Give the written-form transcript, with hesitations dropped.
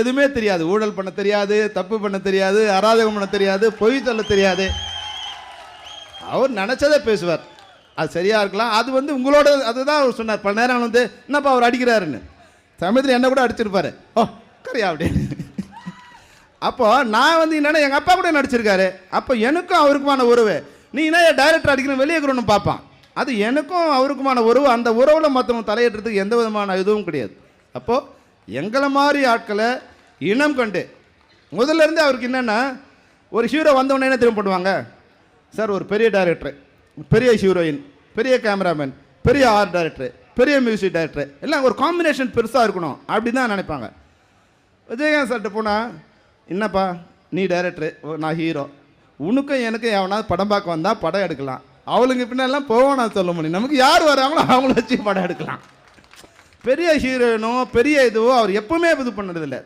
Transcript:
எதுவுமே தெரியாது. ஊழல் பண்ண தெரியாது, தப்பு பண்ண தெரியாது, அராஜகம் பண்ண தெரியாது, பொய் சொல்ல தெரியாது. அவர் நினைச்சதை பேசுவார். அது சரியா இருக்கலாம். அது உங்களோட அதுதான் அவர் சொன்னார். பல நேரம் என்னப்பா அவர் அடிக்கிறாருன்னு. சமயத்தில் என்ன கூட அடிச்சிருப்பாரு. ஓ கரையா அப்படின்னு. அப்போ நான் என்னன்னா எங்கள் அப்பா கூட நடிச்சிருக்காரு. அப்போ எனக்கும் அவருக்குமான உறவு. நீ என்ன டைரக்டர் அடிக்கணும் வெளியே இருக்கிறோன்னு பார்ப்பான். அது எனக்கும் அவருக்குமான உறவு. அந்த உறவில் மற்றவங்க தலையிடுறதுக்கு எந்த விதமான இதுவும் கிடையாது. அப்போது எங்களை மாதிரி ஆட்களை இனம் கண்டு முதல்ல இருந்து அவருக்கு என்னென்னா ஒரு ஹீரோ வந்தவொடனே என்ன திரும்ப பண்ணுவாங்க சார், ஒரு பெரிய டைரக்டர், பெரிய ஹீரோயின், பெரிய கேமராமேன், பெரிய ஆர்ட் டைரக்டர், பெரிய மியூசிக் டைரக்டர், எல்லாம் ஒரு காம்பினேஷன் பெருசாக இருக்கணும் அப்படி தான் நினைப்பாங்க. விஜயகாந்த் சார்கிட்ட போனால் என்னப்பா நீ டைரக்டர், நான் ஹீரோ, உனக்கும் எனக்கும் எவனாவது படம் பார்க்க வந்தால் படம் எடுக்கலாம். அவளுங்க பின்னெல்லாம் போவோம் சொல்ல முடியும். நமக்கு யார் வராங்களோ அவங்கள வச்சு படம் எடுக்கலாம். பெரிய ஹீரோயினோ பெரிய இதுவோ அவர் எப்பவுமே இது பண்ணதில்லை.